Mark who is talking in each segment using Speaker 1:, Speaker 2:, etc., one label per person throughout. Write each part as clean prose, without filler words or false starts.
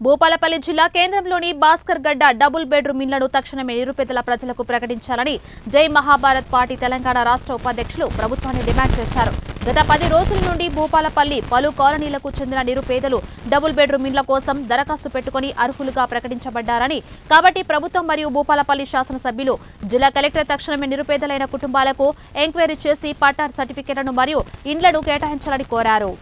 Speaker 1: భూపాలపల్లి జిల్లా కేంద్రంలోని భాస్కర్ గడ్డ డబుల్ బెడ్రూమ్ ఇళ్లను తక్షణమే నిరుపేదల ప్రజలకు ప్రకటించాలని జై మహాభారత్ పార్టీ తెలంగాణ రాష్ట్ర ఉపాధ్యక్షులు ప్రభుత్వాన్ని డిమాండ్ చేశారు. గత 10 రోజుల నుండి భూపాలపల్లి పలు కాలనీలకు చెందిన నిరుపేదలు డబుల్ బెడ్రూమ్ ఇళ్ల కోసం దరఖాస్తు పెట్టుకుని అర్హులుగా ప్రకటించబడ్డారని, కాబట్టి ప్రభుత్వం మరియు భూపాలపల్లి శాసనసభ్యులు జిల్లా కలెక్టర్ తక్షణమే నిరుపేదలైన కుటుంబాలకు ఎంక్వైరీ చేసి పట్టా సర్టిఫికెట్లను మరియు ఇండ్లను కేటాయించాలని కోరారు.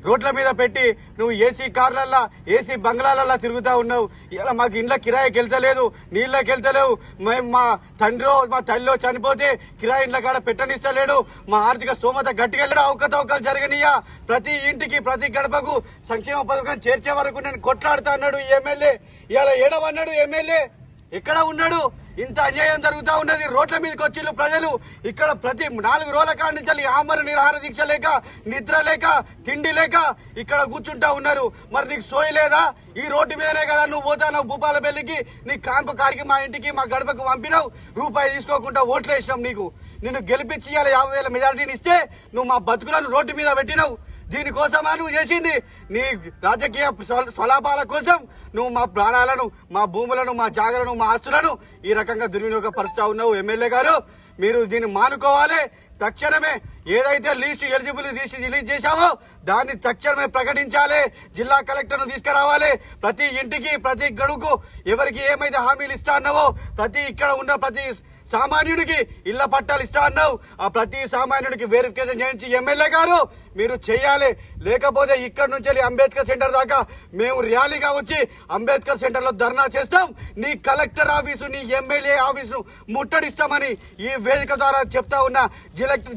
Speaker 2: రోడ్ల మీద పెట్టి నువ్వు ఏసీ కార్లల్లా ఏసీ బంగ్లాలల్లా తిరుగుతా ఉన్నావు. ఇలా మాకు ఇండ్ల కిరాయికి వెళ్తలేదు, నీళ్ళకి వెళ్తలేవు. మేము మా తండ్రో మా తల్లిలో చనిపోతే కిరాయి ఇండ్ల కాడ పెట్టనిస్తలేడు. మా ఆర్థిక స్తోమత గట్టిగా వెళ్ళడం అవకతవకలు జరగనియా. ప్రతి ఇంటికి ప్రతి గడపకు సంక్షేమ పథకం చేర్చే వరకు నేను కొట్లాడుతా అన్నాడు ఈ ఎమ్మెల్యే. ఇలా ఏడవన్నాడు ఎమ్మెల్యే. ఎక్కడ ఉన్నాడు? ఇంత అన్యాయం జరుగుతా ఉన్నది. రోడ్ల మీదకి వచ్చిళ్ళు ప్రజలు. ఇక్కడ ప్రతి 4 రోజుల కాడ నుంచి ఆమరణ నిరాహార దీక్ష లేక, నిద్ర లేక, తిండి లేక ఇక్కడ కూర్చుంటా ఉన్నారు. మరి నీకు సోయి లేదా? ఈ రోడ్డు మీదనే కదా నువ్వు పోతావు భూపాలపల్లికి. నీ కాంప కారికి మా ఇంటికి మా గడపకు పంపినావు. రూపాయి తీసుకోకుండా ఓట్లు వేసినాం నీకు. నిన్ను గెలిపించి 50,000 మెజారిటీని ఇస్తే నువ్వు మా బతుకులను రోడ్డు మీద పెట్టినావు. దీనికోసమా నువ్వు చేసింది? నీ రాజకీయ స్వలాభాల కోసం నువ్వు మా ప్రాణాలను, మా భూములను, మా జాగలను, మా ఆస్తులను ఈ రకంగా దుర్వినియోగపరుస్తా ఉన్నావు. ఎమ్మెల్యే గారు, మీరు దీన్ని మానుకోవాలి. తక్షణమే ఏదైతే ఎలిజిబుల్ లిస్ట్ రిలీజ్ చేశావో దాన్ని తక్షణమే ప్రకటించాలి. జిల్లా కలెక్టర్ ను తీసుకురావాలి. ప్రతి ఇంటికి ప్రతి గడువుకు ఎవరికి ఏమైతే హామీలు ఇస్తా అన్నావో ఇక్కడ ఉన్న ప్రతి సామాన్యుడికి ఇళ్ల పట్టాలు ఇస్తా అన్నావు. ఆ ప్రతి సామాన్యుడికి వెరిఫికేషన్ చేయించి ఎమ్మెల్యే గారు మీరు చేయాలి. లేకపోతే ఇక్కడ నుంచి అంబేద్కర్ సెంటర్ దాకా మేము ర్యాలీగా వచ్చి అంబేద్కర్ సెంటర్ లో ధర్నా చేస్తాం. నీ కలెక్టర్ ఆఫీసు, నీ ఎమ్మెల్యే ఆఫీసు ముట్టడిస్తామని ఈ వేదిక ద్వారా చెప్తా ఉన్నా.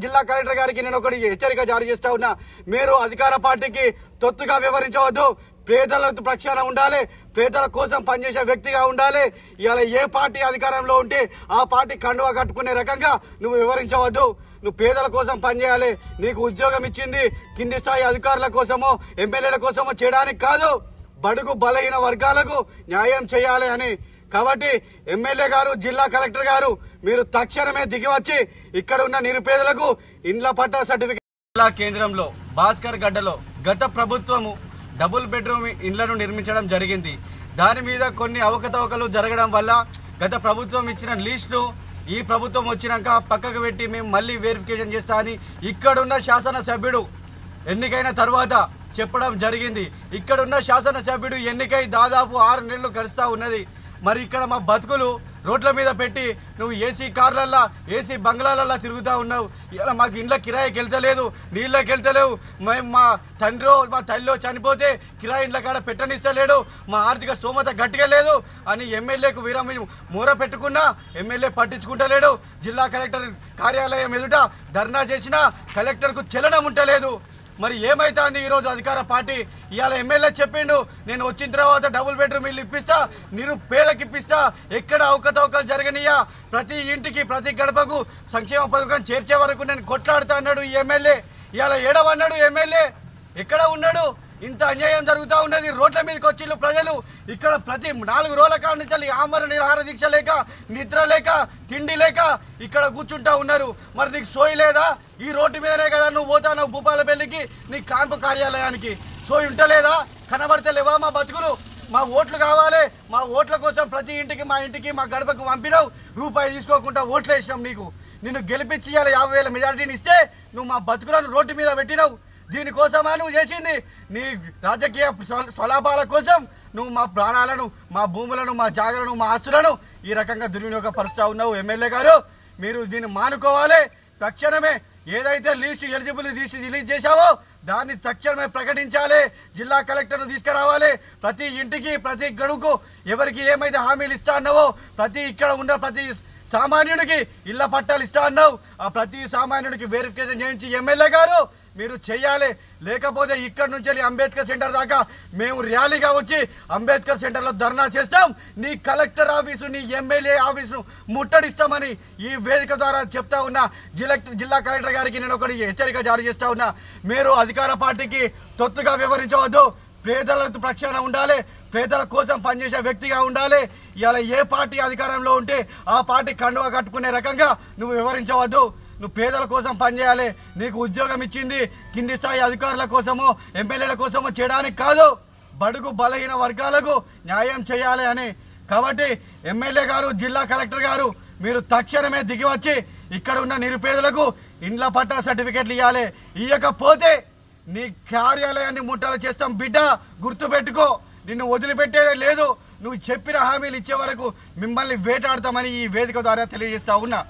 Speaker 2: జిల్లా కలెక్టర్ గారికి నేను ఒకటి హెచ్చరిక జారీ చేస్తా ఉన్నా. మీరు అధికార పార్టీకి తొత్తుగా వ్యవహరించవద్దు. పేదల పక్షాన ఉండాలి. పేదల కోసం పనిచేసే వ్యక్తిగా ఉండాలి. ఇవాళ ఏ పార్టీ అధికారంలో ఉంటే ఆ పార్టీ కండువా కట్టుకునే రకంగా నువ్వు వివరించవద్దు. నువ్వు పేదల కోసం పనిచేయాలి. నీకు ఉద్యోగం ఇచ్చింది కింది స్థాయి అధికారుల కోసమో ఎమ్మెల్యేల కోసమో చేయడానికి కాదు, బడుగు బలహీన వర్గాలకు న్యాయం చేయాలి అని. కాబట్టి ఎమ్మెల్యే గారు, జిల్లా కలెక్టర్ గారు, మీరు తక్షణమే దిగివచ్చి ఇక్కడ ఉన్న నిరుపేదలకు ఇండ్ల పట్టా సర్టిఫికేట్. జిల్లా కేంద్రంలో భాస్కర్ గడ్డలో గత ప్రభుత్వము డబుల్ బెడ్రూమ్ ఇండ్లను నిర్మించడం జరిగింది. దాని మీద కొన్ని అవకతవకలు జరగడం వల్ల గత ప్రభుత్వం ఇచ్చిన లిస్టును ఈ ప్రభుత్వం వచ్చినాక పక్కకు పెట్టి మేము మళ్ళీ వెరిఫికేషన్ చేస్తా అని ఇక్కడున్న శాసనసభ్యుడు ఎన్నికైన తర్వాత చెప్పడం జరిగింది. ఇక్కడున్న శాసనసభ్యుడు ఎన్నికై దాదాపు 6 నెలలు గడుస్తా ఉన్నది. మరి ఇక్కడ మా బతుకులు రోడ్ల మీద పెట్టి నువ్వు ఏసీ కార్లల్లా ఏసీ బంగ్లాలల్లా తిరుగుతా ఉన్నావు. ఇలా మాకు ఇండ్ల కిరాయికి వెళ్తలేదు, నీళ్ళకి వెళ్తలేవు. మేము మా తండ్రో మా తల్లిలో చనిపోతే కిరాయి ఇండ్ల కాడ పెట్టనిస్తలేడు. మా ఆర్థిక స్తోమత గట్టిగా లేదు అని ఎమ్మెల్యేకు మూర పెట్టుకున్నా ఎమ్మెల్యే పట్టించుకుంటలేడు. జిల్లా కలెక్టర్ కార్యాలయం ఎదుట ధర్నా చేసినా కలెక్టర్కు చలనం ఉంటలేదు. మరి ఏమైతుంది ఈరోజు అధికార పార్టీ? ఇవాళ ఎమ్మెల్యే చెప్పిండు, నేను వచ్చిన తర్వాత డబుల్ బెడ్రూమ్ ఇల్లు ఇప్పిస్తా, నిరుపేదలకు ఇప్పిస్తా, ఎక్కడ అవకతవకలు జరగనియా, ప్రతి ఇంటికి ప్రతి గడపకు సంక్షేమ పథకం చేర్చే వరకు నేను కొట్లాడుతా అన్నాడు ఈ ఎమ్మెల్యే. ఇవాళ ఏడవన్నాడు ఎమ్మెల్యే. ఎక్కడ ఉన్నాడు? ఇంత అన్యాయం జరుగుతా ఉన్నది. రోడ్ల మీదకి వచ్చిళ్ళు ప్రజలు. ఇక్కడ ప్రతి 4 రోజుల కాడ నుంచి ఆమరణ నిరాహార దీక్ష లేక, నిద్ర లేక, తిండి లేక ఇక్కడ కూర్చుంటా ఉన్నారు. మరి నీకు సోయి లేదా? ఈ రోడ్డు మీదనే కదా నువ్వు పోతావు భూపాలపల్లికి, నీ కాంపు కార్యాలయానికి. సోయి ఉంటలేదా? కనబడతలేవా మా బతుకులు? మా ఓట్లు కావాలి. మా ఓట్ల కోసం ప్రతి ఇంటికి మా ఇంటికి మా గడపకు పంపినావు. రూపాయి తీసుకోకుండా ఓట్లు వేసినాం నీకు. నిన్ను గెలిపించి 50,000 మెజారిటీని ఇస్తే నువ్వు మా బతుకులను రోడ్డు మీద పెట్టినావు. దీనికోసమా నువ్వు చేసింది? నీ రాజకీయ స్వలాభాల కోసం నువ్వు మా ప్రాణాలను, మా భూములను, మా జాగలను, మా ఆస్తులను ఈ రకంగా దుర్వినియోగపరుస్తా ఉన్నావు. ఎమ్మెల్యే గారు, మీరు దీన్ని మానుకోవాలి. తక్షణమే ఏదైతే ఎలిజిబుల్ లిస్ట్ రిలీజ్ చేశావో దాన్ని తక్షణమే ప్రకటించాలి. జిల్లా కలెక్టర్ ను తీసుకురావాలి. ప్రతి ఇంటికి ప్రతి గడువుకు ఎవరికి ఏమైతే హామీలు ఇస్తా అన్నావో ఇక్కడ ఉన్న ప్రతి సామాన్యుడికి ఇళ్ల పట్టాలు ఇస్తా అన్నావు. ఆ ప్రతి సామాన్యుడికి వెరిఫికేషన్ చేయించి ఎమ్మెల్యే గారు మీరు చేయాలి. లేకపోతే ఇక్కడ నుంచి అంబేద్కర్ సెంటర్ దాకా మేము ర్యాలీగా వచ్చి అంబేద్కర్ సెంటర్ లో ధర్నా చేస్తాం. నీ కలెక్టర్ ఆఫీసు, నీ ఎమ్మెల్యే ఆఫీసును ముట్టడిస్తామని ఈ వేదిక ద్వారా చెప్తా ఉన్నా. జిల్లా కలెక్టర్ గారికి నేను ఒకటి హెచ్చరిక జారీ చేస్తా ఉన్నా. మీరు అధికార పార్టీకి తొత్తుగా వ్యవహరించవద్దు. పేదల పక్షాన ఉండాలి. పేదల కోసం పనిచేసే వ్యక్తిగా ఉండాలి. ఇవాళ ఏ పార్టీ అధికారంలో ఉంటే ఆ పార్టీ కండువా కట్టుకునే రకంగా నువ్వు వివరించవద్దు. నువ్వు పేదల కోసం పనిచేయాలి. నీకు ఉద్యోగం ఇచ్చింది కింది స్థాయి అధికారుల కోసమో ఎమ్మెల్యేల కోసమో చేయడానికి కాదు, బడుగు బలహీన వర్గాలకు న్యాయం చేయాలి అని. కాబట్టి ఎమ్మెల్యే గారు, జిల్లా కలెక్టర్ గారు, మీరు తక్షణమే దిగి వచ్చి ఇక్కడ ఉన్న నిరుపేదలకు ఇండ్ల పట్టా సర్టిఫికెట్లు ఇవ్వాలి. ఇవ్వకపోతే నీ కార్యాలయాన్ని ముట్టలు చేస్తాం బిడ్డ, గుర్తుపెట్టుకో. నిన్ను వదిలిపెట్టేదే లేదు. నువ్వు చెప్పిన హామీలు ఇచ్చే వరకు మిమ్మల్ని వేటాడతామని ఈ వేదిక ద్వారా తెలియజేస్తా ఉన్నా.